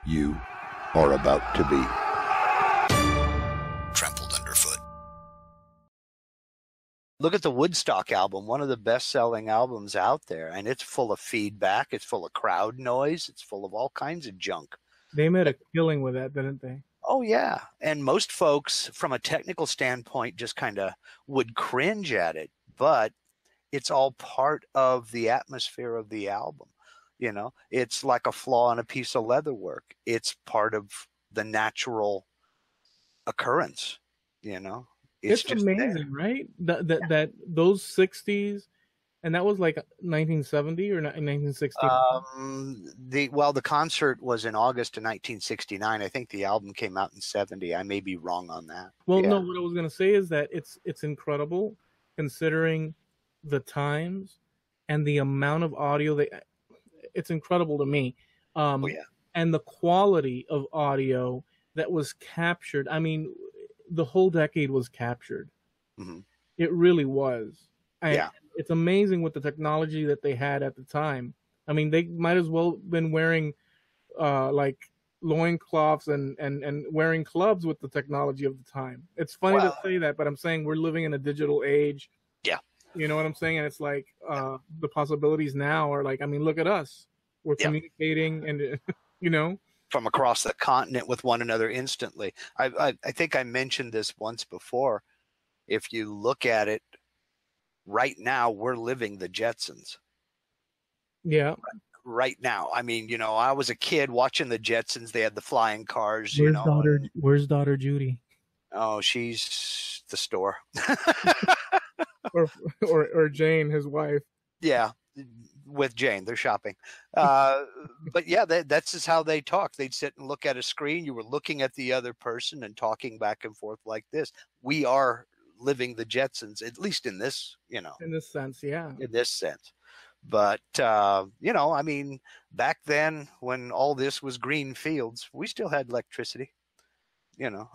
you are about to be Trampled Underfoot. Look at the Woodstock album, one of the best-selling albums out there, and it's full of feedback, it's full of crowd noise, it's full of all kinds of junk. They made a killing with that, didn't they? Oh, yeah. And most folks, from a technical standpoint, just kind of would cringe at it, but it's all part of the atmosphere of the album. You know, it's like a flaw in a piece of leatherwork. It's part of the natural occurrence, you know. It's just amazing, there. right? That those 60s, and that was like 1970 or 1960. The concert was in August of 1969. I think the album came out in 70. I may be wrong on that. Well, no, what I was going to say is that it's incredible considering the times and the amount of audio it's incredible to me. And the quality of audio that was captured. I mean, the whole decade was captured. Mm-hmm. It really was. Yeah. It's amazing with the technology that they had at the time. I mean, they might as well been wearing like loincloths and wearing clubs with the technology of the time. It's funny to say that, but I'm saying we're living in a digital age. Yeah. You know what I'm saying? And it's like the possibilities now are like, I mean, look at us. We're communicating and, you know. From across the continent with one another instantly. I think I mentioned this once before. If you look at it, right now, we're living the Jetsons. Yeah. Right now. I mean, you know, I was a kid watching the Jetsons. They had the flying cars. Where's daughter Judy? Oh, she's the store. or Jane, his wife. Yeah, with Jane, they're shopping. But yeah, that's just how they talk. They'd sit and look at a screen. You were looking at the other person and talking back and forth like this. We are living the Jetsons, at least in this, you know. In this sense, yeah. In this sense. But, you know, I mean, back then when all this was green fields, we still had electricity, you know.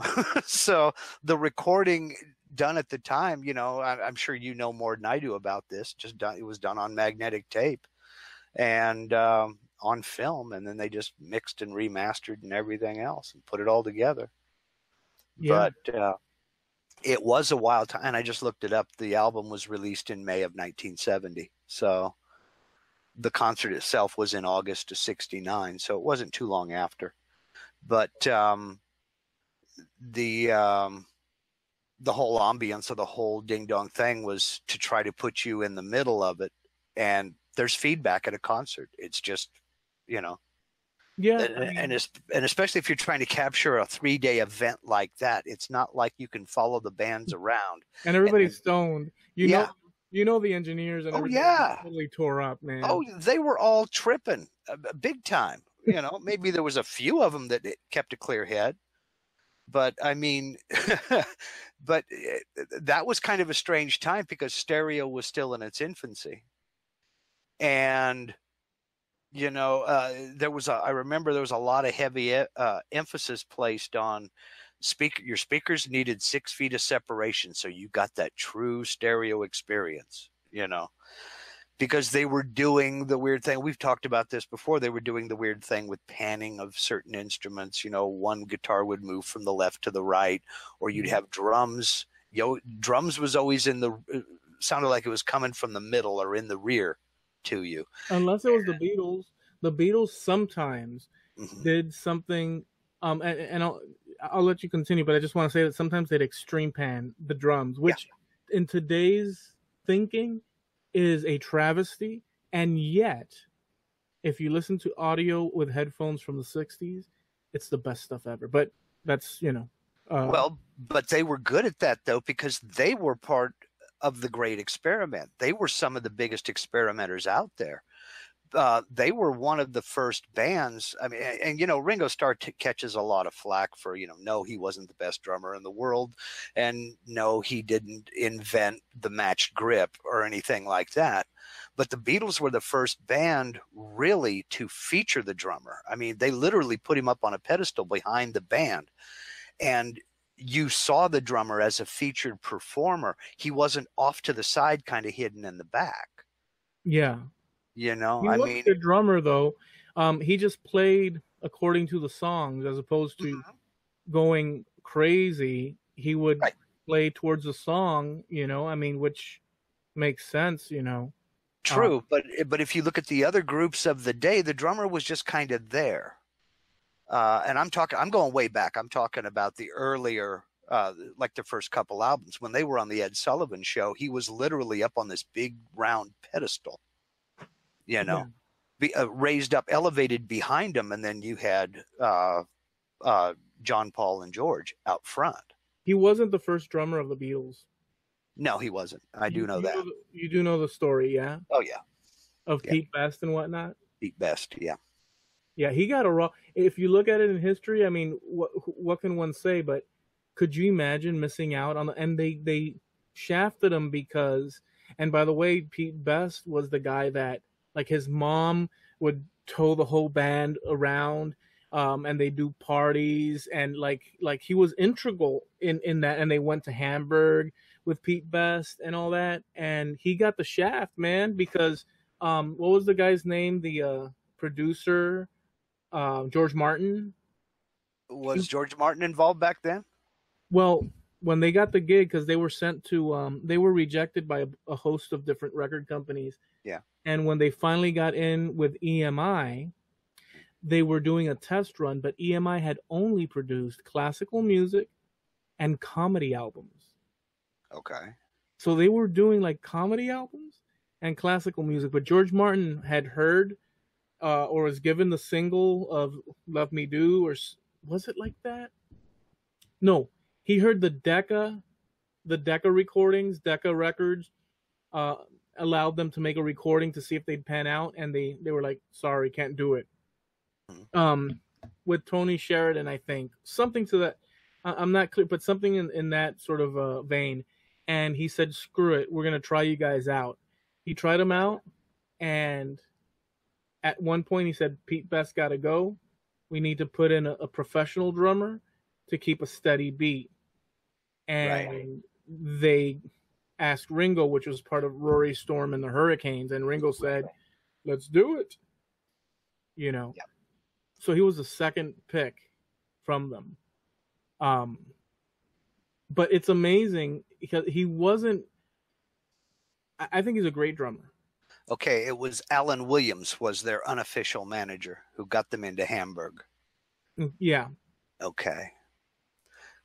So the recording done at the time, you know, I'm sure you know more than I do about this. It was done on magnetic tape and on film, and then they just mixed and remastered and everything else and put it all together. Yeah. But it was a wild time, and I just looked it up. The album was released in May of 1970, so the concert itself was in August of 69, so it wasn't too long after. But the whole ambience of the whole ding dong thing was to try to put you in the middle of it, and there's feedback at a concert. It's just, you know, yeah, and especially if you're trying to capture a 3-day event like that, it's not like you can follow the bands around and everybody's stoned. You know the engineers and totally tore up, man. Oh, they were all tripping big time. You know, maybe there was a few of them that kept a clear head. But I mean, but that was kind of a strange time because stereo was still in its infancy. And, you know, I remember there was a lot of heavy emphasis placed on your speakers needed 6 feet of separation. So you got that true stereo experience, you know. Because they were doing the weird thing. We've talked about this before. They were doing the weird thing with panning of certain instruments. You know, one guitar would move from the left to the right, or you'd have drums. Drums was always sounded like it was coming from the middle or in the rear to you. Unless it was the Beatles. The Beatles sometimes did something, and I'll let you continue, but I just want to say that sometimes they'd extreme pan the drums, which in today's thinking is a travesty, and yet if you listen to audio with headphones from the 60s, it's the best stuff ever. But that's, you know, but they were good at that though, because they were part of the great experiment. They were some of the biggest experimenters out there. They were one of the first bands. I mean, and you know, Ringo Starr catches a lot of flack for, you know, no, he wasn't the best drummer in the world, and no, he didn't invent the matched grip or anything like that. But the Beatles were the first band really to feature the drummer. I mean, they literally put him up on a pedestal behind the band, and you saw the drummer as a featured performer. He wasn't off to the side, kind of hidden in the back. Yeah. You know, I mean, the drummer though, He just played according to the songs as opposed to going crazy. He would play towards the song, I mean, which makes sense, True, but if you look at the other groups of the day, the drummer was just kind of there. And I'm going way back. I'm talking about the earlier, like the first couple albums. When they were on the Ed Sullivan Show, he was literally up on this big round pedestal, raised up, elevated behind him. And then you had John, Paul, and George out front. He wasn't the first drummer of the Beatles. No, he wasn't. I do know that. You do know the story, yeah? Oh, yeah. Of Pete Best and whatnot? Pete Best, yeah. Yeah, he got a raw. If you look at it in history, I mean, what can one say? But could you imagine missing out on and they shafted him because, and by the way, Pete Best was the guy that, like, his mom would tow the whole band around, and they do parties, and like he was integral in that, and they went to Hamburg with Pete Best and all that, and he got the shaft, man, because what was the guy's name? The producer, George Martin. Was George Martin involved back then? Well, when they got the gig, because they were sent to, they were rejected by a host of different record companies. Yeah. And when they finally got in with EMI, they were doing a test run, but EMI had only produced classical music and comedy albums. Okay. So they were doing like comedy albums and classical music, but George Martin had heard or was given the single of Love Me Do, or was it like that? No, he heard the Decca recordings, Decca Records allowed them to make a recording to see if they'd pan out, and they were like, sorry, can't do it. With Tony Sheridan, I think, something to that, I'm not clear, but something in that sort of vein. And he said, screw it, we're going to try you guys out. He tried them out, and at one point he said, Pete Best got to go. We need to put in a professional drummer to keep a steady beat. And they asked Ringo, which was part of Rory Storm and the Hurricanes, and Ringo said, let's do it. So he was the second pick from them. But it's amazing because he wasn't, I think he's a great drummer. Okay, it was Alan Williams was their unofficial manager who got them into Hamburg. Yeah. Okay.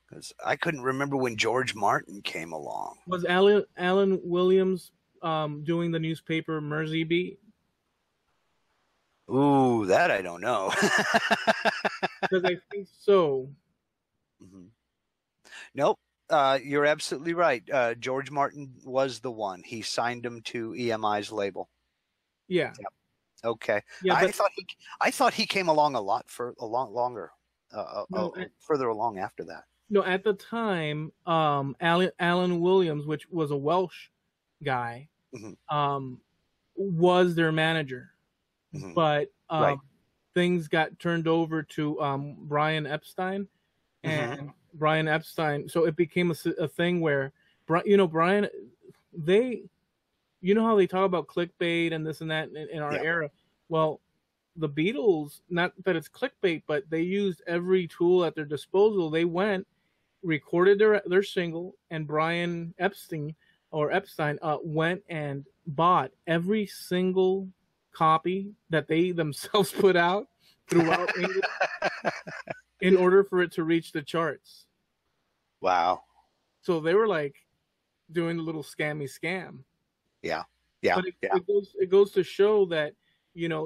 Because I couldn't remember when George Martin came along. Was Alan Williams doing the newspaper Mersey Beat? Ooh, that I don't know. Because I think so. Mm-hmm. Nope. You're absolutely right. George Martin was the one. He signed him to EMI's label. Yeah. Yep. Okay. Yeah, I thought he came along longer, further along after that. No, at the time, Alan Williams, which was a Welsh guy, was their manager. Mm-hmm. But things got turned over to Brian Epstein, and Brian Epstein. So it became a thing where, Brian, how they talk about clickbait and this and that in our era. Well, the Beatles, not that it's clickbait, but they used every tool at their disposal. They went, recorded their single, and Brian Epstein went and bought every single copy that they themselves put out throughout England in order for it to reach the charts. Wow. So they were like doing a little scam. Yeah. But it goes to show that,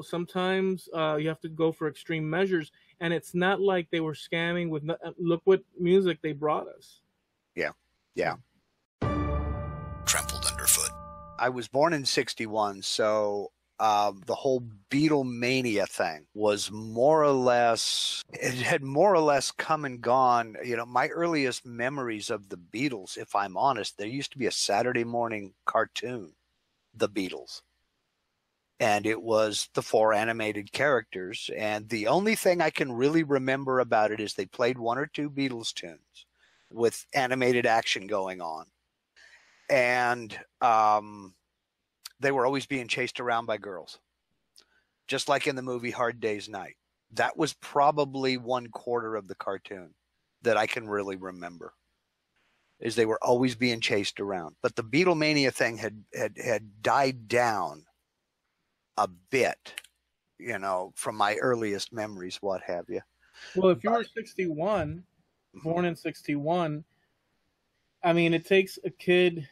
sometimes you have to go for extreme measures, and it's not like they were scamming with, look what music they brought us. Yeah. Trampled Underfoot. I was born in 1961, so the whole Beatlemania thing was it had more or less come and gone. My earliest memories of the Beatles, if I'm honest, there used to be a Saturday morning cartoon, The Beatles. And it was the 4 animated characters. And the only thing I can really remember about it is they played 1 or 2 Beatles tunes with animated action going on. And they were always being chased around by girls. just like in the movie Hard Day's Night. That was probably 1/4 of the cartoon that I can really remember, is they were always being chased around. But the Beatlemania thing had died down a bit, from my earliest memories, what have you. Well, if you were 61, born in 61, I mean, it takes a kid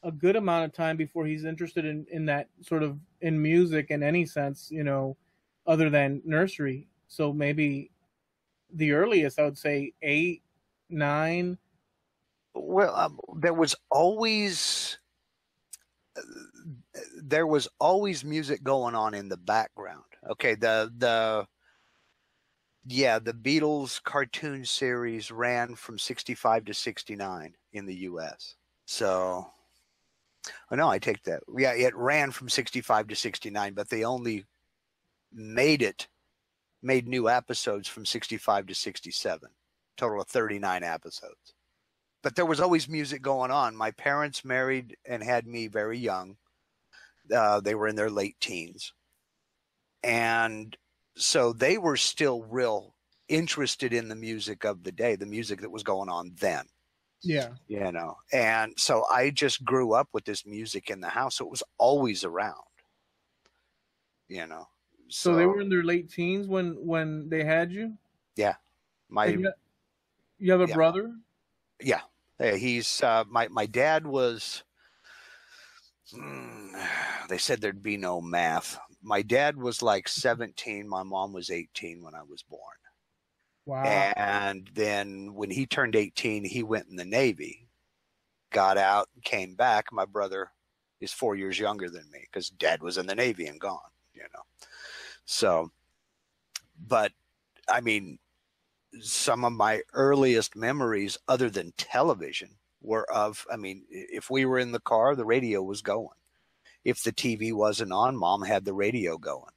a good amount of time before he's interested in that sort of in music in any sense, other than nursery. So maybe the earliest, I would say 8, 9. Well, there was always music going on in the background. Okay, the Beatles cartoon series ran from 65 to 69 in the US. So, no, I take that. Yeah, it ran from 65 to 69, but they only made new episodes from 65 to 67. Total of 39 episodes. But there was always music going on. My parents married and had me very young. They were in their late teens. And so they were still real interested in the music of the day, the music that was going on then. Yeah. And so I just grew up with this music in the house. So it was always around, So they were in their late teens when they had you? Yeah. You have a brother? Yeah. He's my dad was, they said there'd be no math. My dad was like 17. My mom was 18 when I was born. Wow. And then when he turned 18, he went in the Navy, got out, came back. My brother is 4 years younger than me because Dad was in the Navy and gone, So, but I mean, some of my earliest memories other than television were if we were in the car, the radio was going. If the TV wasn't on, Mom had the radio going.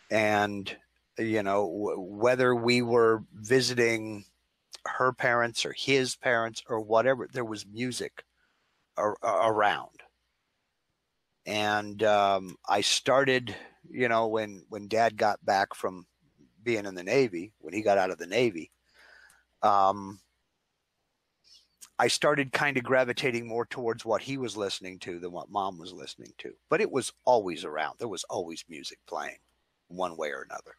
And, whether we were visiting her parents or his parents or whatever, there was music around. And I started, when Dad got back from being in the Navy, when he got out of the Navy, I started kind of gravitating more towards what he was listening to than what Mom was listening to. But it was always around. There was always music playing one way or another.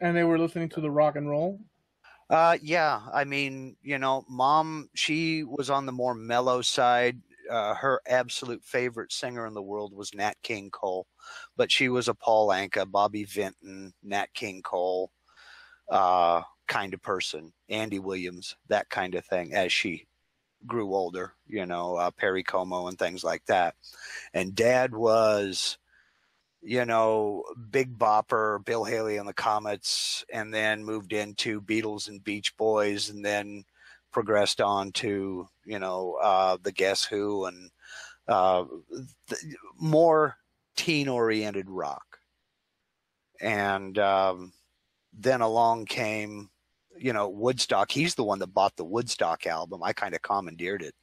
And they were listening to the rock and roll? Yeah. I mean, Mom, she was on the more mellow side. Her absolute favorite singer in the world was Nat King Cole, but she was a Paul Anka, Bobby Vinton, Nat King Cole kind of person, Andy Williams, that kind of thing as she grew older, Perry Como and things like that. And Dad was, Big Bopper, Bill Haley and the Comets, and then moved into Beatles and Beach Boys, and then progressed on to, the Guess Who and more teen-oriented rock. And then along came, Woodstock. He's the one that bought the Woodstock album. I kind of commandeered it,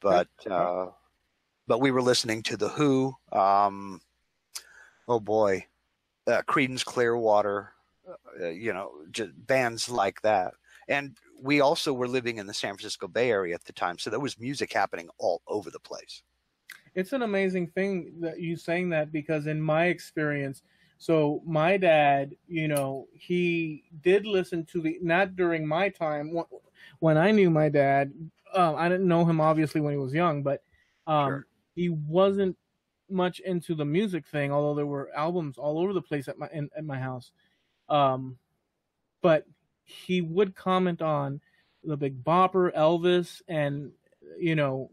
but we were listening to The Who, Creedence Clearwater, just bands like that. And we also were living in the San Francisco Bay Area at the time, so there was music happening all over the place. It's an amazing thing that you saying that, because in my experience, so my dad, he did listen to not during my time when I knew my dad. I didn't know him obviously when he was young, but Sure. He wasn't much into the music thing, although there were albums all over the place at my house. But he would comment on the Big Bopper, Elvis, and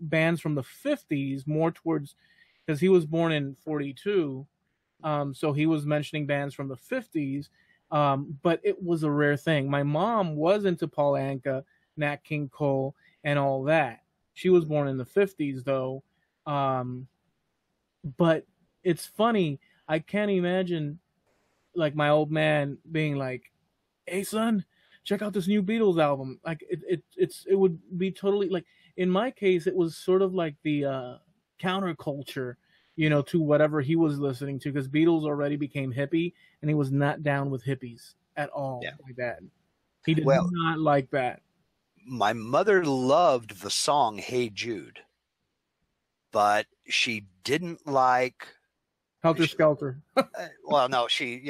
bands from the 50s, more towards, because he was born in 42. So he was mentioning bands from the 50s, but it was a rare thing. My mom was into Paul Anka, Nat King Cole, and all that. She was born in the 50s, though. But it's funny. I can't imagine, like, my old man being like, "Hey, son, check out this new Beatles album." Like, it would be totally, like, in my case, it was sort of like the counterculture. to whatever he was listening to, because Beatles already became hippie, and he was not down with hippies at all. Yeah. My dad, he did not like that. My mother loved the song "Hey Jude," but she didn't like Helter Skelter. well, no, she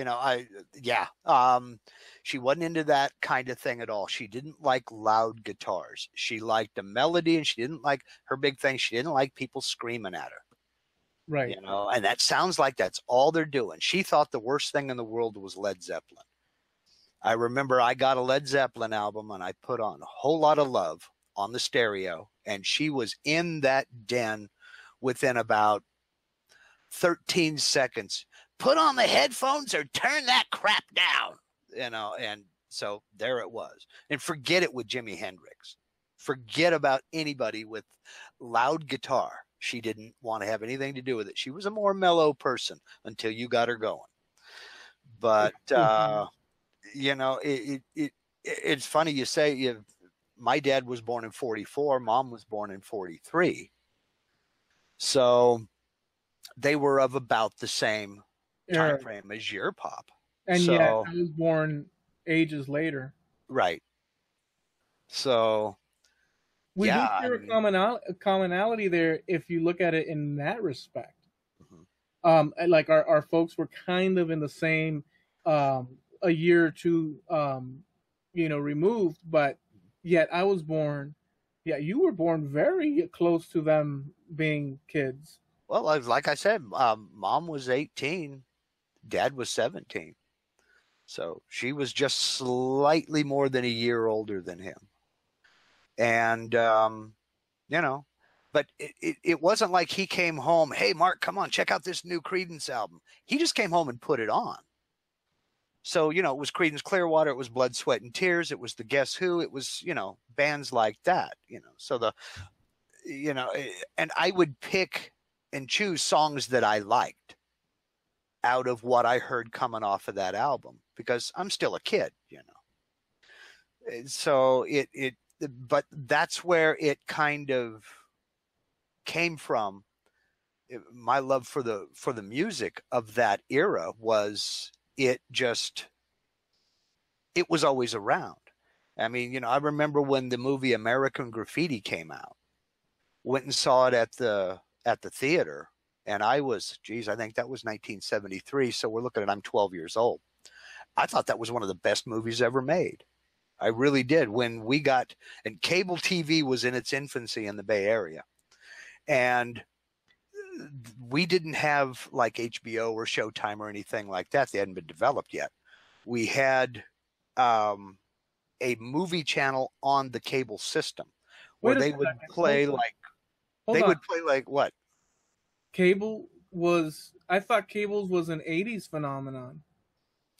wasn't into that kind of thing at all. She didn't like loud guitars. She liked a melody, and she didn't like, her big thing, she didn't like people screaming at her. Right. And that sounds like that's all they're doing. She thought the worst thing in the world was Led Zeppelin. I remember I got a Led Zeppelin album, and I put on A Whole Lot of Love on the stereo, and she was in that den within about 13 seconds. Put on the headphones or turn that crap down, and so there it was. And forget it with Jimi Hendrix. Forget about anybody with loud guitar. She didn't want to have anything to do with it. She was a more mellow person until you got her going. But it's funny you say my dad was born in 44, mom was born in 43. So they were of about the same time frame as your pop. And yet I was born ages later. Right. So we do share a commonality there if you look at it in that respect. Mm-hmm. Like our folks were kind of in the same a year or two removed, but yet I was born, you were born very close to them being kids. Well, like I said, mom was 18, dad was 17. So she was just slightly more than a year older than him. And, but it wasn't like he came home, hey, Mark, come on, check out this new Creedence album. He just came home and put it on. So, it was Creedence Clearwater, it was Blood, Sweat, and Tears, it was the Guess Who, it was, bands like that, So and I would pick and choose songs that I liked out of what I heard coming off of that album, because I'm still a kid, So but that's where it kind of came from. My love for the music of that era was it was always around. I mean, I remember when the movie American Graffiti came out, went and saw it at the theater, and I think that was 1973. So we're looking at, I'm 12 years old. I thought that was one of the best movies ever made. I really did. When we got, and cable TV was in its infancy in the Bay Area, and we didn't have like HBO or Showtime or anything like that. They hadn't been developed yet. We had a movie channel on the cable system where they would play what? Cable was, I thought cables was an 80s phenomenon.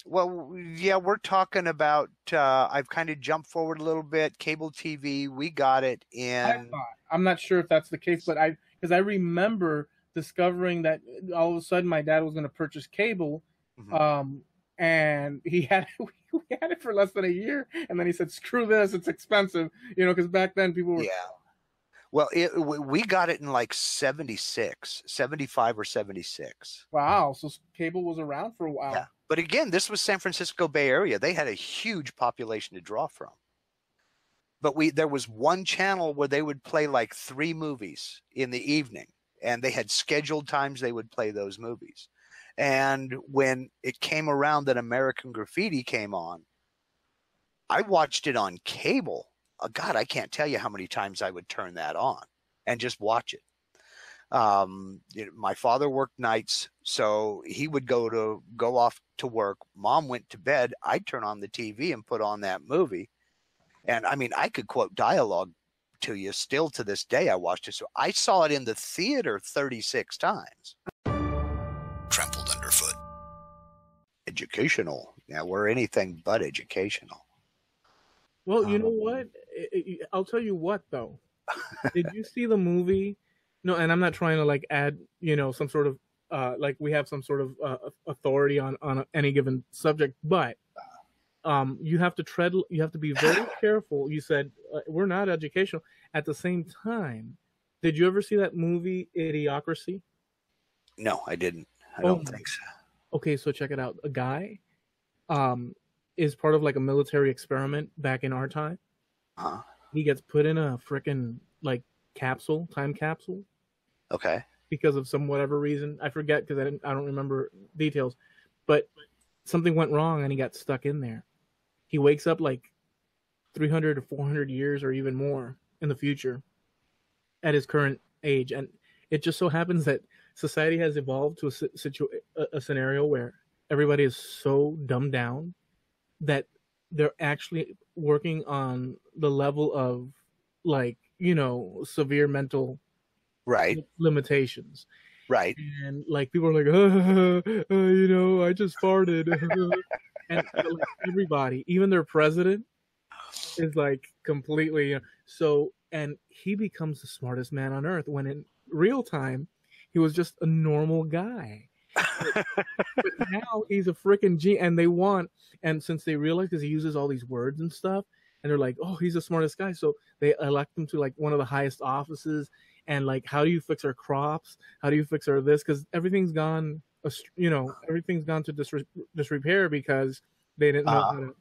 Well, yeah, we're talking about, I've kind of jumped forward a little bit. Cable TV, we got it in. I'm not sure if that's the case, but because I remember discovering that all of a sudden my dad was going to purchase cable, mm-hmm. And we had it for less than a year, and then he said, "Screw this, it's expensive," because back then people were. Yeah. Well, we got it in like 75 or 76. Wow, so cable was around for a while. Yeah. But again, this was San Francisco Bay Area. They had a huge population to draw from. But there was one channel where they would play like 3 movies in the evening, and they had scheduled times they would play those movies. And when it came around that American Graffiti came on, I watched it on cable. God, I can't tell you how many times I would turn that on and just watch it. My father worked nights, so he would go off to work. Mom went to bed. I'd turn on the TV and put on that movie. And I mean, I could quote dialogue to you still to this day. I watched it. So I saw it in the theater 36 times. Trampled Underfoot. Educational. Yeah, we're anything but educational. Well, you know what? I'll tell you what, though. Did you see the movie? No, and I'm not trying to like add, some sort of like we have some sort of authority on any given subject, but you have to be very careful. You said we're not educational. At the same time, did you ever see that movie Idiocracy? No, I didn't. I Oh, don't think so. okay. So check it out. A guy, is part of like a military experiment back in our time. Huh? He gets put in a freaking like time capsule, Okay. because of some whatever reason. I forget because I don't remember details, but something went wrong and he got stuck in there. He wakes up like 300 or 400 years or even more in the future at his current age. And it just so happens that society has evolved to a scenario where everybody is so dumbed down that they're actually working on the level of, like, severe mental Right. limitations. Right. And like people are like, I just farted. And like, everybody, even their president, is like completely, so, and he becomes the smartest man on earth when in real time he was just a normal guy. But now he's a freaking G, and since they realize, because he uses all these words and stuff, and they're like, oh, he's the smartest guy, so they elect him to like one of the highest offices. And like, how do you fix our crops? How do you fix our this? Because everything's gone to disrepair because they didn't know how to.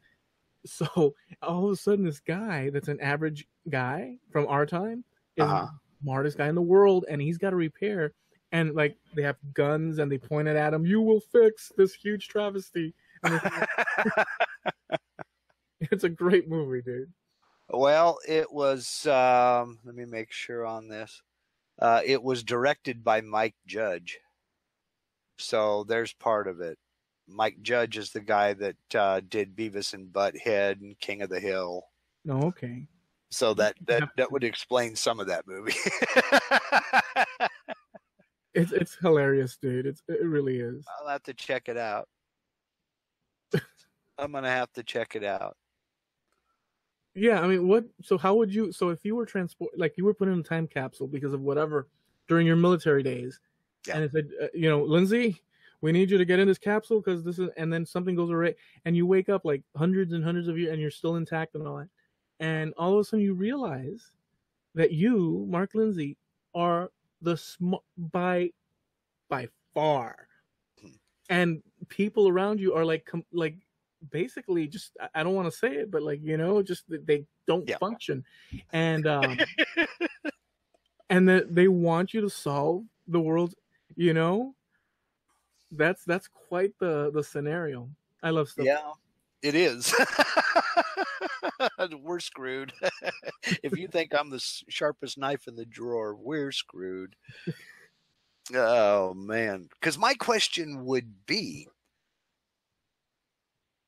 So all of a sudden, this guy that's an average guy from our time is the smartest guy in the world, and he's got to repair. And like, they have guns and they point it at him. You will fix this huge travesty. And it's a great movie, dude. Well, it was. Let me make sure on this. It was directed by Mike Judge, so there's part of it. Mike Judge is the guy that did Beavis and Butthead and King of the Hill. Oh, okay. So that would explain some of that movie. It's hilarious, dude. It really is. I'll have to check it out. I'm gonna have to check it out. Yeah, I mean, so how would you? So if you were like you were put in a time capsule because of whatever during your military days, and it said, Lindsay, we need you to get in this capsule because this is, and then something goes awry, and you wake up like hundreds and hundreds of years, and you're still intact and all that, and all of a sudden you realize that you, Mark Lindsay, are the by far, and people around you are like basically just, I don't want to say it, but like, just they don't function, and and that they want you to solve the world's, that's quite the scenario. I love stuff. Yeah, it is. We're screwed. If you think I'm the sharpest knife in the drawer, we're screwed. Oh man, because my question would be,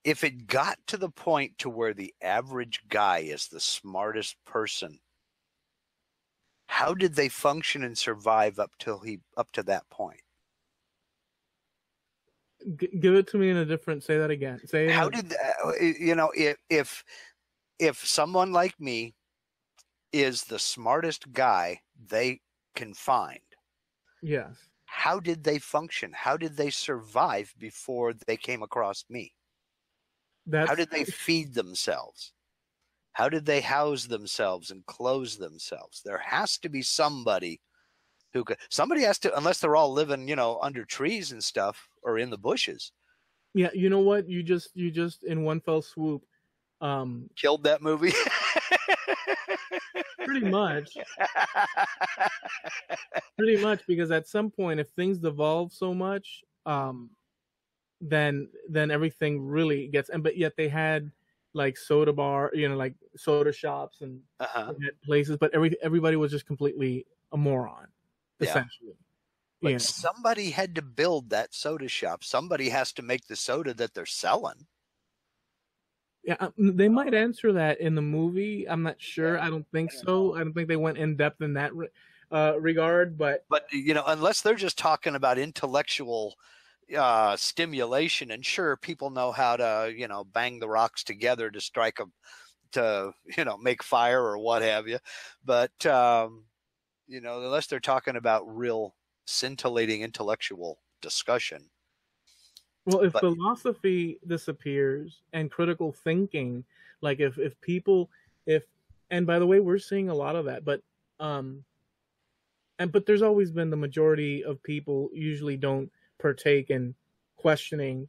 if it got to the point to where the average guy is the smartest person, how did they function and survive up to that point? Give it to me in a different. Say that again. Say how did if someone like me is the smartest guy they can find? Yes. How did they function? How did they survive before they came across me? How did they feed themselves? How did they house themselves and clothe themselves? There has to be somebody somebody has to, unless they're all living, under trees and stuff or in the bushes. Yeah, you know what? You just in one fell swoop killed that movie. Pretty much. Pretty much, because at some point, if things devolve so much, then everything really gets, but yet they had like soda bar, like soda shops and places, but everybody was just completely a moron, essentially. But somebody had to build that soda shop. Somebody has to make the soda that they're selling. Yeah, they might answer that in the movie. I'm not sure. I don't think so. I don't think they went in depth in that regard. But unless they're just talking about intellectual stimulation, and sure, people know how to bang the rocks together to strike them, to make fire or what have you. But unless they're talking about real scintillating intellectual discussion. Well, if philosophy disappears and critical thinking, like and by the way, we're seeing a lot of that, but but there's always been the majority of people usually don't partake in questioning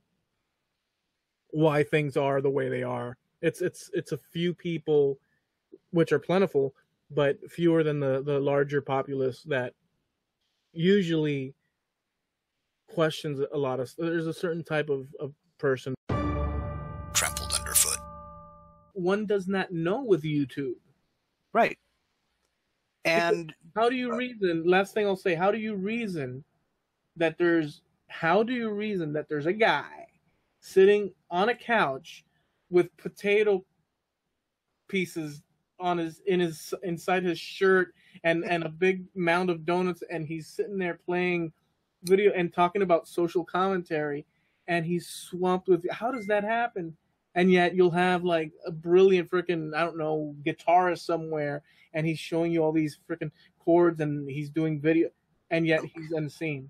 why things are the way they are. It's a few people, which are plentiful, but fewer than the larger populace that usually questions a lot of. There's a certain type of person. Trampled underfoot. One does not know with YouTube. Right. And how do you reason? Last thing I'll say, how do you reason that there's a guy sitting on a couch with potato pieces on inside his shirt and a big mound of donuts, and he's sitting there playing video and talking about social commentary, and he's swamped with, how does that happen? And yet you'll have like a brilliant freaking, I don't know, guitarist somewhere, and he's showing you all these freaking chords and he's doing video, and yet he's unseen.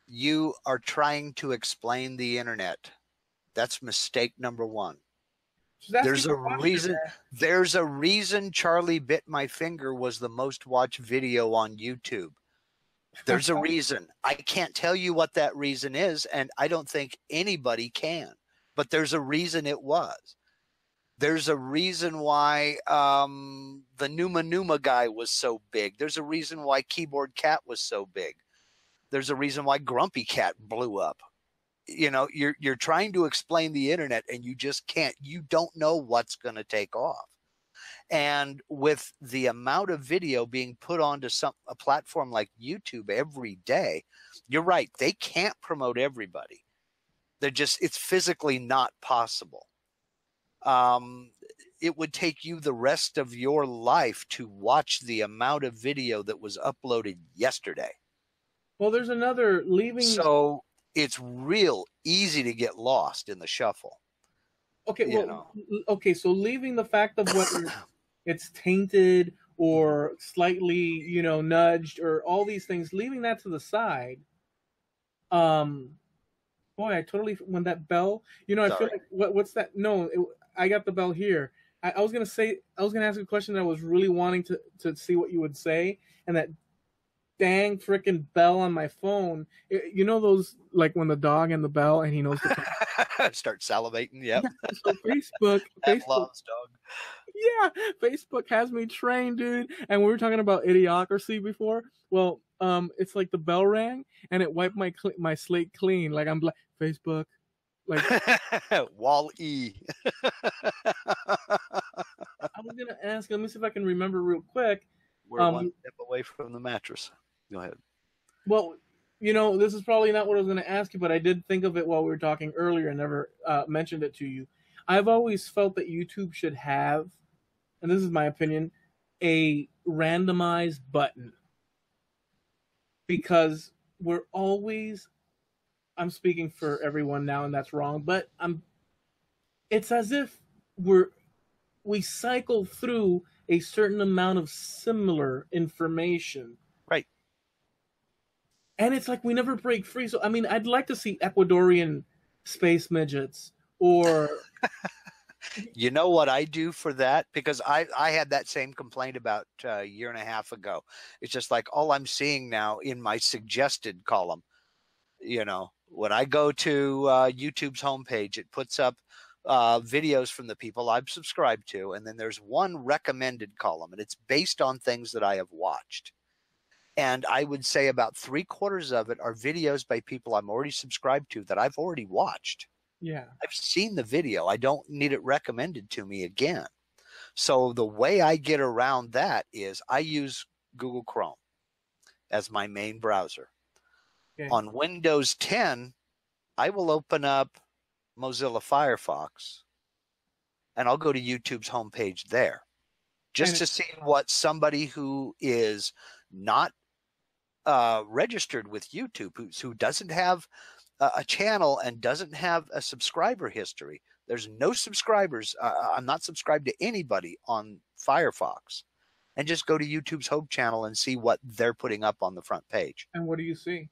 You are trying to explain the internet. That's mistake number one. So there's a reason Charlie Bit My Finger was the most watched video on YouTube. There's a reason. I can't tell you what that reason is, and I don't think anybody can. But there's a reason it was. There's a reason why the Numa guy was so big. There's a reason why Keyboard Cat was so big. There's a reason why Grumpy Cat blew up. You know, you're trying to explain the internet and you just can't. You don't know what's going to take off. And with the amount of video being put onto a platform like YouTube every day, you're right. They can't promote everybody. It's physically not possible. It would take you the rest of your life to watch the amount of video that was uploaded yesterday. Well, there's another So it's real easy to get lost in the shuffle. Okay, okay. So leaving the fact of whether it's tainted or slightly, nudged or all these things, leaving that to the side. Boy, I totally, when that bell, I feel like, what's that? No, I got the bell here. I was going to ask a question that I was really wanting to see what you would say. And that dang freaking bell on my phone. Those, like when the dog and the bell and he knows to start salivating. Yep. Yeah, so Facebook loves dog. Yeah, Facebook has me trained, dude. And we were talking about Idiocracy before. Well, it's like the bell rang and it wiped my slate clean. Like I'm like Facebook, like Wall E. I was gonna ask. Let me see if I can remember real quick. We're one step away from the mattress. Go ahead. Well, this is probably not what I was going to ask you, but I did think of it while we were talking earlier and never mentioned it to you. I've always felt that YouTube should have, and this is my opinion, a randomized button. Because I'm speaking for everyone now, and that's wrong, but it's as if we cycle through a certain amount of similar information. Right. And it's like we never break free. So, I mean, I'd like to see Ecuadorian space midgets or... You know what I do for that? Because I had that same complaint about a year and a half ago. It's just like all I'm seeing now in my suggested column, when I go to YouTube's homepage, it puts up videos from the people I've subscribed to. And then there's one recommended column, and it's based on things that I have watched. And I would say about 3/4 of it are videos by people I'm already subscribed to that I've already watched. Yeah. I've seen the video. I don't need it recommended to me again. So the way I get around that is I use Google Chrome as my main browser. Okay. On Windows 10, I will open up Mozilla Firefox and I'll go to YouTube's homepage there just to see what somebody who is not registered with YouTube, who doesn't have a channel and doesn't have a subscriber history. There's no subscribers. I'm not subscribed to anybody on Firefox. And just go to YouTube's home channel and see what they're putting up on the front page. And what do you see?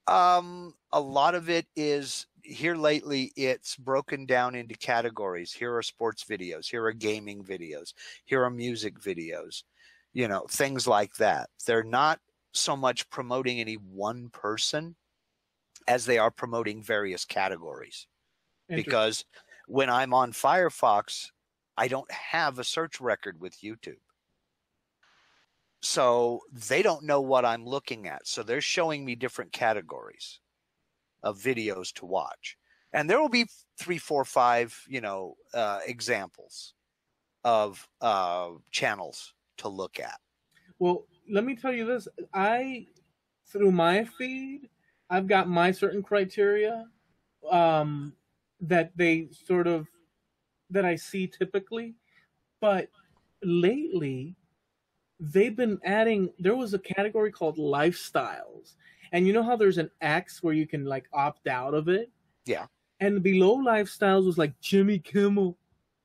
A lot of it is, here lately, it's broken down into categories. Here are sports videos. Here are gaming videos. Here are music videos. Things like that. They're not so much promoting any one person as they are promoting various categories. Because when I'm on Firefox, I don't have a search record with YouTube. So they don't know what I'm looking at. So they're showing me different categories of videos to watch. And there will be 3, 4, 5, examples of channels to look at. Well, let me tell you this. Through my feed, I've got my certain criteria that I see typically. But lately, they've been adding, there was a category called lifestyles. And you know how there's an X where you can like opt out of it? Yeah. And below lifestyles was like Jimmy Kimmel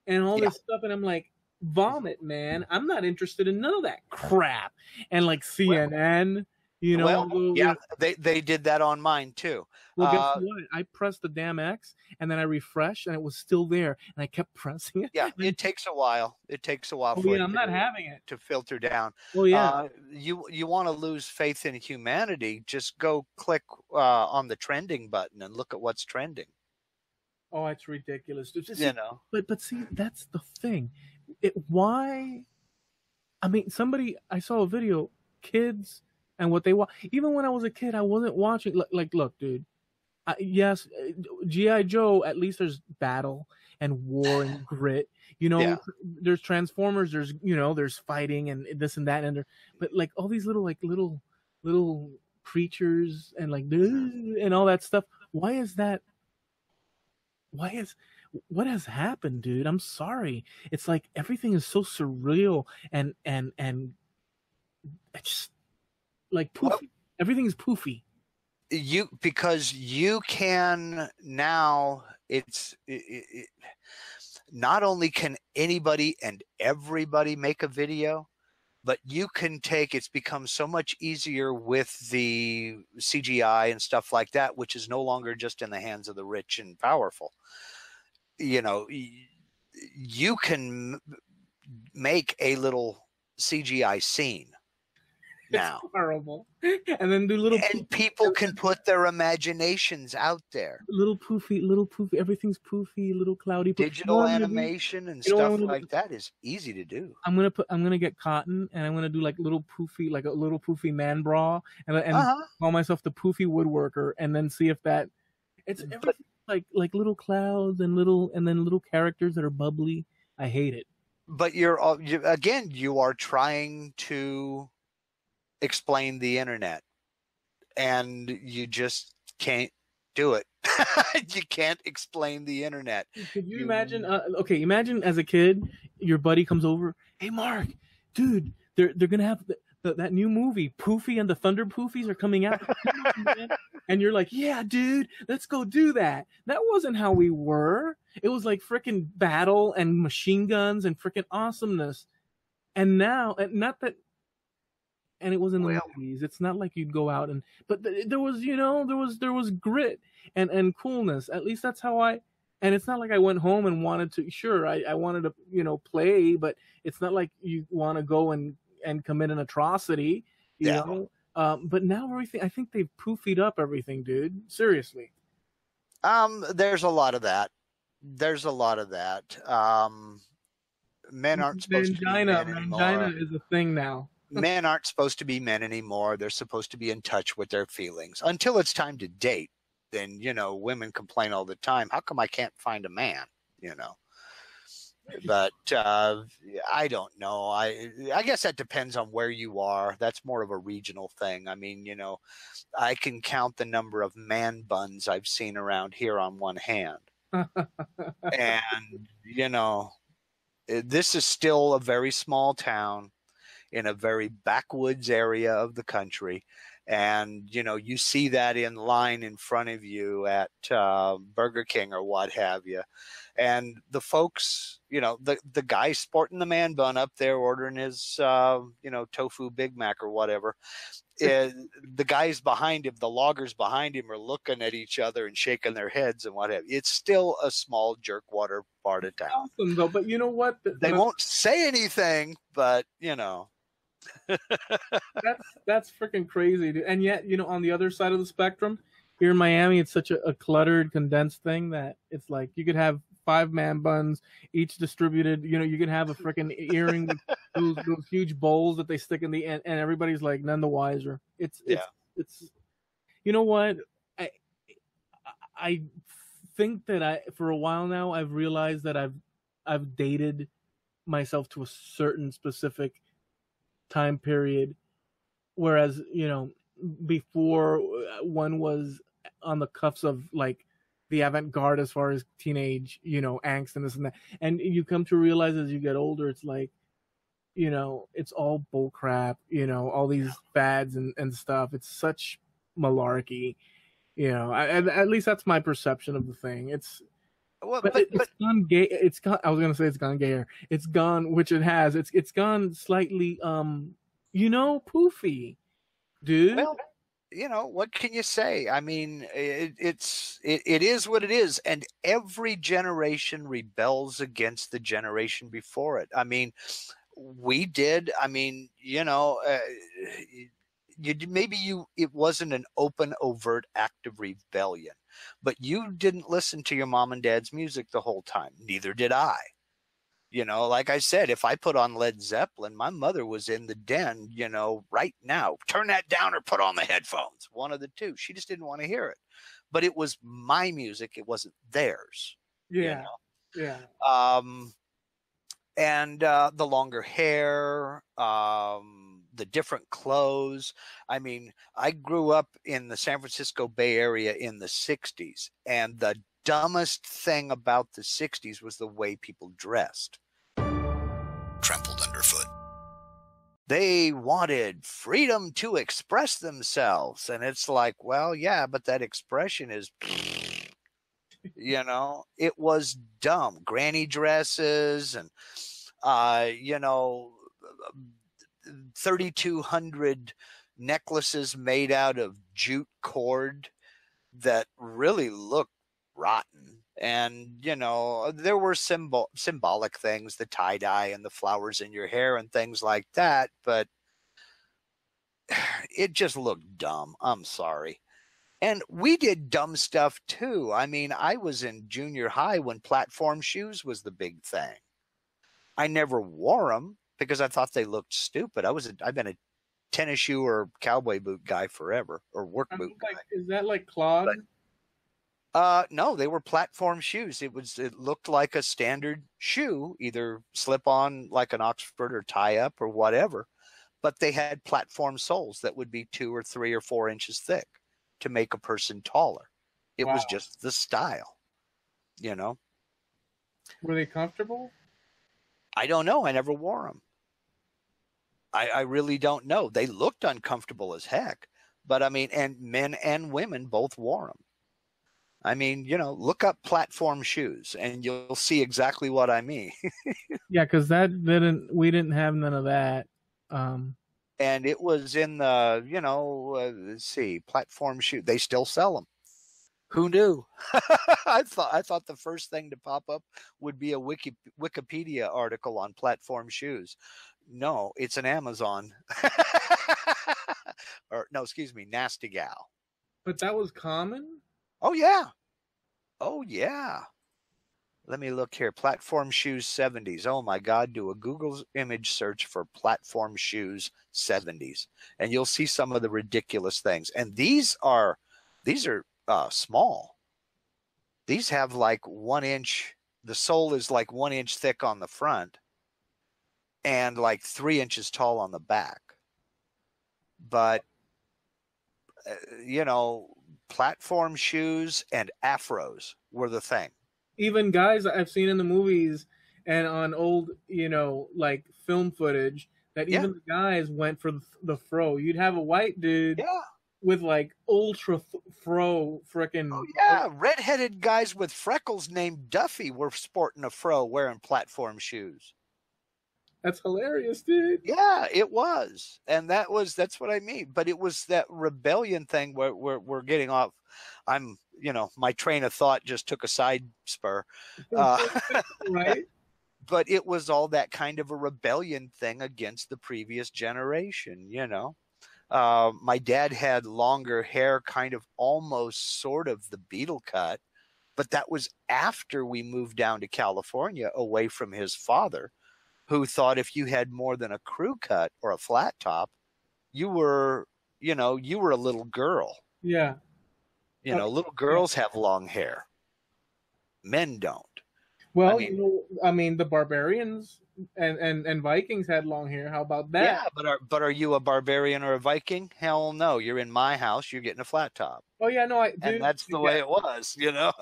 and all this stuff. And I'm like, vomit, man. I'm not interested in none of that crap. And like CNN, they did that on mine too. Well, guess what? I pressed the damn X and then I refreshed and it was still there. And I kept pressing it. Yeah, it takes a while. I'm not having it to filter down. Well, yeah. You want to lose faith in humanity, just go click on the trending button and look at what's trending. Oh, it's ridiculous. But see, that's the thing. I saw a video, kids and what they watch. Even when I was a kid, I wasn't watching. Like, look, dude. Yes, G.I. Joe, at least there's battle and war and grit. There's Transformers, there's fighting and this and that. But like all these little creatures and like, and all that stuff. Why is that? What has happened, dude? I'm sorry. It's like everything is so surreal and it's just like poofy. Well, everything is poofy. Because you can now, not only can anybody and everybody make a video, but you can it's become so much easier with the CGI and stuff like that, which is no longer just in the hands of the rich and powerful. You can make a little CGI scene now. It's horrible. And then do people can put their imaginations out there. Little poofy, everything's poofy, little cloudy. Digital animation and stuff like that is easy to do. I'm gonna get cotton and I'm gonna do like a little poofy man bra and call myself the poofy woodworker and then see if that it's everything like little clouds and then little characters that are bubbly. I hate it. But you are trying to explain the internet and you just can't do it. You can't explain the internet. Could you imagine imagine as a kid your buddy comes over, hey Mark, dude, they're gonna have that new movie Poofy and the Thunder Poofies are coming out. And you're like, yeah dude, let's go do that. That wasn't how we were. It was like freaking battle and machine guns and freaking awesomeness. And now, and not that, and it was in the movies. It's not like you'd go out but there was, there was grit and coolness. At least that's how and it's not like I went home and wanted to, sure, I wanted to, play, but it's not like you want to go and commit an atrocity, you know? But now everything, I think they've poofied up everything, dude. Seriously. There's a lot of that. Men aren't supposed to be men anymore. Mangina is a thing now. Men aren't supposed to be men anymore. They're supposed to be in touch with their feelings until it's time to date. Then, women complain all the time. How come I can't find a man? But I don't know. I guess that depends on where you are. That's more of a regional thing. I mean, I can count the number of man buns I've seen around here on one hand. And, this is still a very small town in a very backwoods area of the country. And, you see that in line in front of you at Burger King or what have you. And the folks, the guy sporting the man bun up there ordering his, tofu Big Mac or whatever. The guys behind him, the loggers behind him are looking at each other and shaking their heads and what have you. It's still a small jerkwater part of town. Awesome, though. But you know what? They won't say anything, but, That's freaking crazy, dude. And yet, on the other side of the spectrum, here in Miami, it's such a cluttered, condensed thing that it's like you could have 5-man buns, each distributed. You could have a freaking earring with those huge bowls that they stick in the end, and everybody's like none the wiser. It's you know what? I think that for a while now I've realized that I've dated myself to a certain specific time period, whereas before one was on the cuffs of like the avant-garde as far as teenage angst and this and that, and you come to realize as you get older it's like it's all bull crap, all these fads and stuff. It's such malarkey, at least that's my perception of the thing. It's gone gay. I was gonna say it's gone gayer. It's gone, which it has. It's gone slightly, poofy, dude. Well, what can you say? I mean, it is what it is, and every generation rebels against the generation before it. I mean, we did. I mean, it wasn't an open, overt act of rebellion, but you didn't listen to your mom and dad's music the whole time. Neither did I. Like I said, if I put on Led Zeppelin, my mother was in the den, right now, turn that down or put on the headphones, one of the two. She just didn't want to hear it, but it was my music. It wasn't theirs. Yeah. Yeah. And the longer hair, the different clothes. I mean, I grew up in the San Francisco Bay Area in the 60s, and the dumbest thing about the 60s was the way people dressed. Trampled Underfoot. They wanted freedom to express themselves, and it's like, well, yeah, but that expression is it was dumb. Granny dresses and 3,200 necklaces made out of jute cord that really looked rotten. And, there were symbolic things, the tie-dye and the flowers in your hair and things like that, but it just looked dumb. I'm sorry. And we did dumb stuff too. I mean, I was in junior high when platform shoes was the big thing. I never wore them because I thought they looked stupid. I've been a tennis shoe or cowboy boot guy forever, or work boot guy. Is that like clog? No, they were platform shoes. It looked like a standard shoe, either slip on like an Oxford or tie up or whatever, but they had platform soles that would be 2 or 3 or 4 inches thick to make a person taller. It was just the style, Were they comfortable? I don't know. I never wore them. I really don't know. They looked uncomfortable as heck, but I mean, and men and women both wore them. I mean, look up platform shoes and you'll see exactly what I mean. Yeah, because we didn't have none of that. And it was in the, let's see, platform shoe. They still sell them. Who knew? I thought the first thing to pop up would be a Wikipedia article on platform shoes. No, it's an Amazon. Or no, excuse me, Nasty Gal. But that was common? Oh yeah. Let me look here. Platform shoes 70s. Oh my God, do a Google image search for platform shoes 70s. And you'll see some of the ridiculous things. And these are small. These have like 1 inch, the sole is like 1 inch thick on the front and like 3 inches tall on the back. But, platform shoes and afros were the thing. Even guys I've seen in the movies and on old, like film footage, that even the guys went for the fro. You'd have a white dude with like ultra fro frickin'. Oh, yeah. Redheaded guys with freckles named Duffy were sporting a fro wearing platform shoes. That's hilarious, dude. Yeah, it was. And that's what I mean. But it was that rebellion thing where we're getting off. My train of thought just took a side spur. Right. but it was all that kind of a rebellion thing against the previous generation, you know. My dad had longer hair, kind of almost sort of the Beatle cut, but that was after we moved down to California away from his father, who thought if you had more than a crew cut or a flat top, you were, you know, you were a little girl. Yeah. You know, little girls have long hair. Men don't. Well, I mean, the barbarians and Vikings had long hair. How about that? Yeah, but are you a barbarian or a Viking? Hell no. You're in my house. You're getting a flat top. Oh yeah, no, and that's the way it was, you know.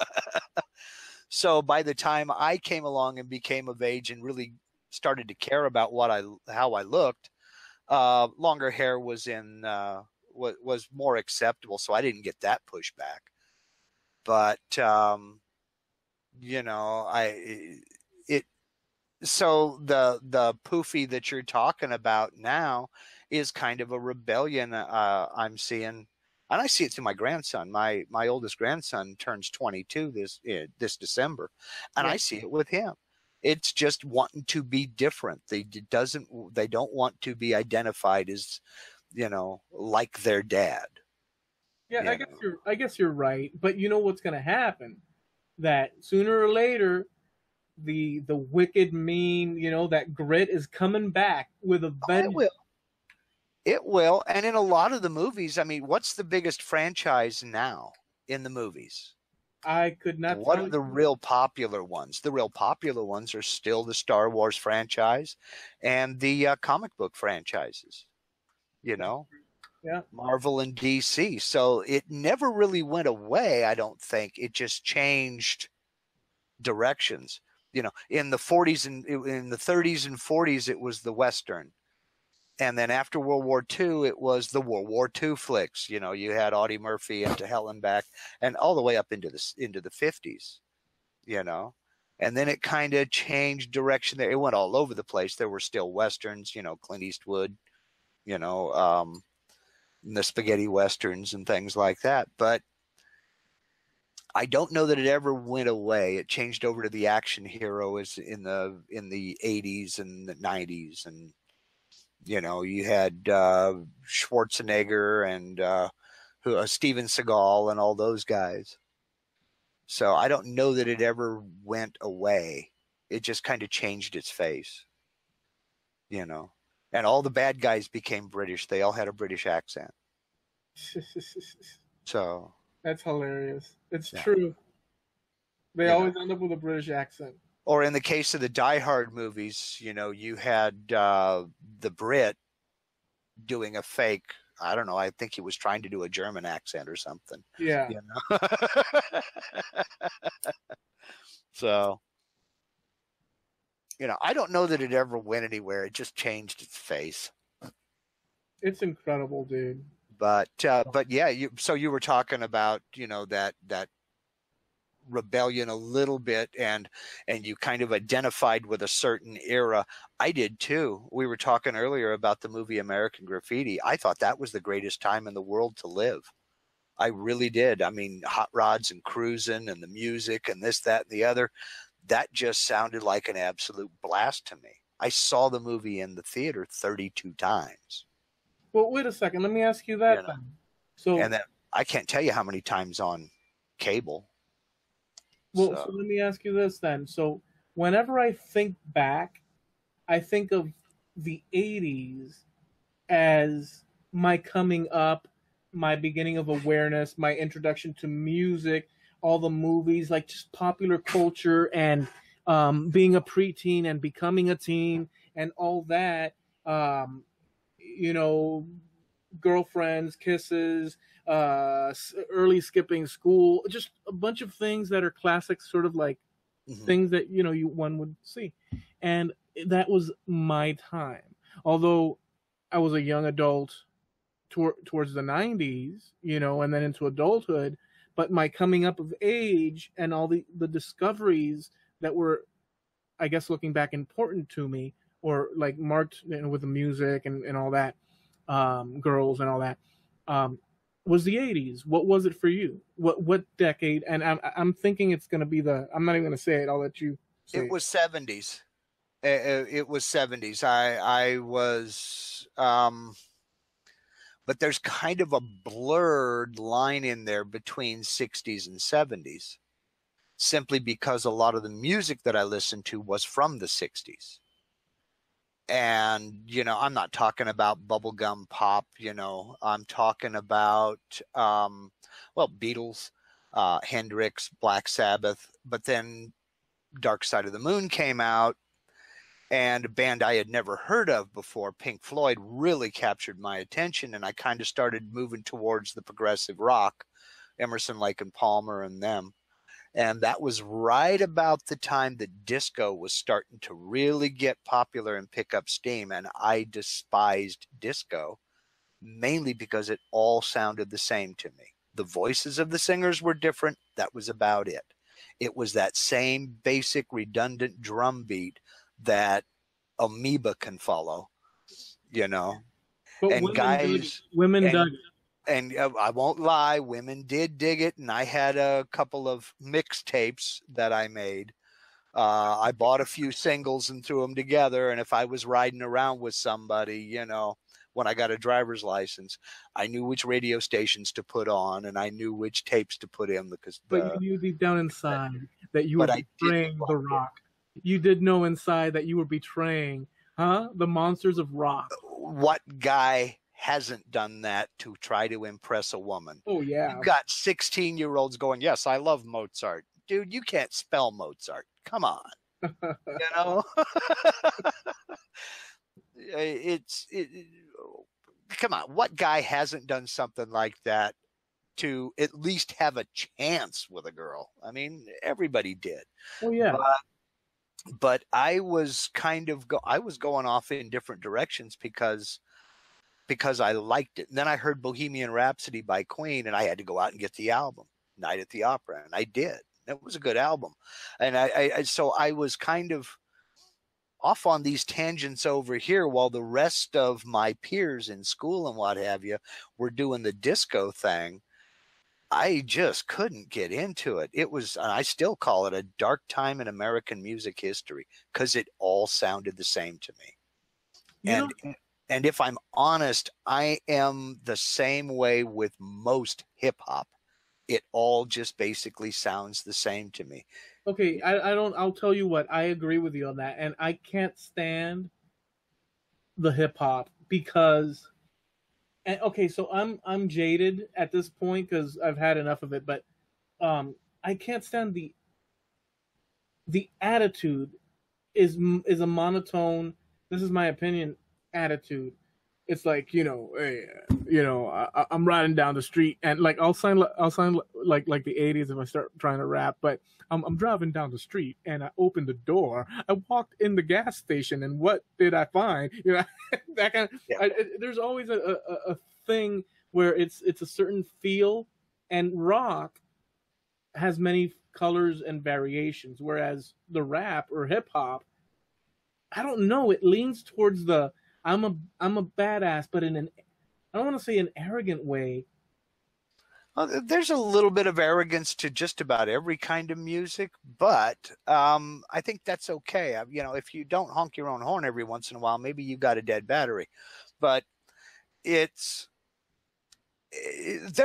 So by the time I came along and became of age and really started to care about how I looked, longer hair was was more acceptable. So I didn't get that pushback. But you know, so the poofy that you're talking about now is kind of a rebellion I'm seeing, and I see it through my grandson. My oldest grandson turns 22 this December, and I see it with him. It's just wanting to be different. They don't want to be identified as, you know, like their dad. Yeah, I guess you're right. But you know what's going to happen? That sooner or later, the wicked, mean, you know, that grit is coming back with a vengeance. It will. And in a lot of the movies, I mean, what's the biggest franchise now in the movies? I could not. What are the real popular ones? The real popular ones are still the Star Wars franchise and the comic book franchises, you know? Yeah. Marvel and DC. So it never really went away, I don't think. It just changed directions. You know, in the 40s and in the 30s and 40s, it was the Western. And then after World War II, it was the World War II flicks. You know, you had Audie Murphy and To Hell and Back, and all the way up into the 50s, you know. And then it kind of changed direction there. It went all over the place. There were still Westerns, you know, Clint Eastwood, you know, the spaghetti Westerns and things like that. But I don't know that it ever went away. It changed over to the action hero in the 80s and the 90s. And, you know, you had Schwarzenegger and Steven Seagal and all those guys. So I don't know that it ever went away. It just kind of changed its face, you know. And all the bad guys became British. They all had a British accent. So that's hilarious. It's true. They always end up with a British accent. Or in the case of the Die Hard movies, you know, you had the Brit doing a fake, I don't know, I think he was trying to do a German accent or something. Yeah. You know? So, you know, I don't know that it ever went anywhere. It just changed its face. It's incredible, dude. But yeah, so you were talking about, you know, that rebellion a little bit, and you kind of identified with a certain era. I did too. We were talking earlier about the movie American Graffiti. I thought that was the greatest time in the world to live. I really did. I mean, hot rods and cruising and the music and this, that, and the other, that just sounded like an absolute blast to me. I saw the movie in the theater 32 times. Well, wait a second. Let me ask you that then. So, and then I can't tell you how many times on cable. Well, so let me ask you this then. So whenever I think back, I think of the 80s as my coming up, my beginning of awareness, my introduction to music, all the movies, like just popular culture, and being a preteen and becoming a teen and all that. You know, girlfriends, kisses, early skipping school, just a bunch of things that are classic, sort of like things that, you know, one would see. And that was my time. Although I was a young adult towards the 90s, you know, and then into adulthood, but my coming up of age and all the discoveries that were, I guess, looking back, important to me, or like marked, you know, with the music and all that, girls and all that, was the 80s. What was it for you? What decade? And I'm thinking it's going to be I'm not even going to say it. I'll let you say it. Was 70s. It was 70s. I was, but there's kind of a blurred line in there between 60s and 70s, simply because a lot of the music that I listened to was from the 60s. And, I'm not talking about bubblegum pop, I'm talking about, Beatles, Hendrix, Black Sabbath, but then Dark Side of the Moon came out, and a band I had never heard of before, Pink Floyd, really captured my attention, and I kind of started moving towards the progressive rock, Emerson, Lake and Palmer and them. And that was right about the time that disco was starting to really get popular and pick up steam. And I despised disco, mainly because it all sounded the same to me. The voices of the singers were different. That was about it. It was that same basic redundant drum beat that amoeba can follow, But and women dug it. And I won't lie, women did dig it, and I had a couple of mixtapes that I made. I bought a few singles and threw them together, and if I was riding around with somebody, when I got a driver's license, I knew which radio stations to put on, and I knew which tapes to put in because. But you knew deep down inside that you were betraying the rock. You did know inside that you were betraying, the monsters of rock. What guy hasn't done that to try to impress a woman? Oh, yeah. You've got 16-year-olds going, yes, I love Mozart. Dude, you can't spell Mozart. Come on. Come on. What guy hasn't done something like that to at least have a chance with a girl? I mean, everybody did. Oh, yeah. But I was I was going off in different directions because I liked it. And then I heard Bohemian Rhapsody by Queen, and I had to go out and get the album, Night at the Opera, and I did. It was a good album. And so I was kind of off on these tangents over here while the rest of my peers in school and what have you were doing the disco thing. I just couldn't get into it. It was, I still call it a dark time in American music history because it all sounded the same to me. And if I'm honest, I am the same way with most hip hop. It all just basically sounds the same to me. Okay, I'll tell you what, I agree with you on that. And I can't stand the hip hop because, okay, so I'm jaded at this point because I've had enough of it, but I can't stand the attitude is a monotone, this is my opinion, attitude. It's like, hey, I'm riding down the street and like I'll sound like the 80s if I start trying to rap, but I'm driving down the street and I opened the door. I walked in the gas station and what did I find? That kind of. Yeah. There's always a thing where it's a certain feel, and rock has many colors and variations, whereas the rap or hip hop, I don't know, it leans towards the I'm a badass, but in I don't want to say an arrogant way. Well, there's a little bit of arrogance to just about every kind of music, but I think that's okay. If you don't honk your own horn every once in a while, maybe you got a dead battery. But there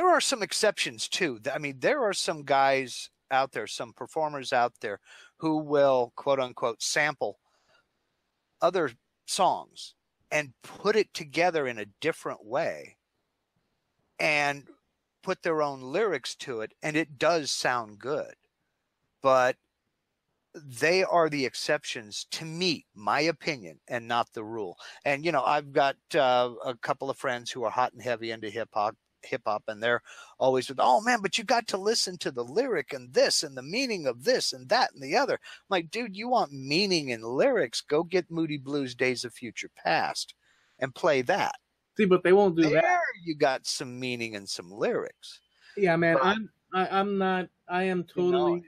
are some exceptions too. I mean, there are some guys out there, some performers out there who will, quote unquote, sample other songs and put it together in a different way and put their own lyrics to it, and it does sound good. But they are the exceptions to me, my opinion, and not the rule. And, I've got a couple of friends who are hot and heavy into hip hop, and they're always with, oh man, but you got to listen to the lyric and this and the meaning of this and that and the other. I'm like, dude, you want meaning in lyrics? Go get Moody Blues Days of Future Past and play that. See, but they won't do that. There you got some meaning and some lyrics. Yeah, man, but, I am totally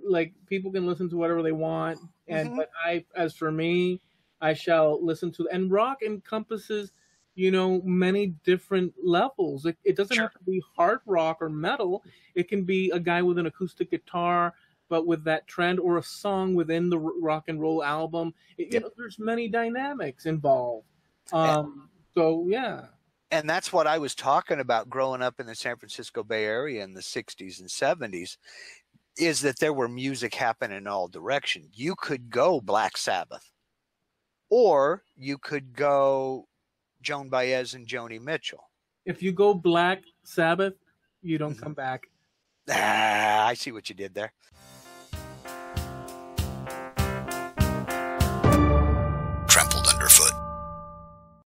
like, people can listen to whatever they want, and but as for me, I shall listen to, and rock encompasses, many different levels. It doesn't have to be hard rock or metal. It can be a guy with an acoustic guitar but with that trend, or a song within the rock and roll album. There's many dynamics involved. So yeah. And that's what I was talking about growing up in the San Francisco Bay Area in the 60s and 70s, is that there were music happening in all directions. You could go Black Sabbath, or you could go Joan Baez and Joni Mitchell. If you go Black Sabbath, you don't come back. I see what you did there.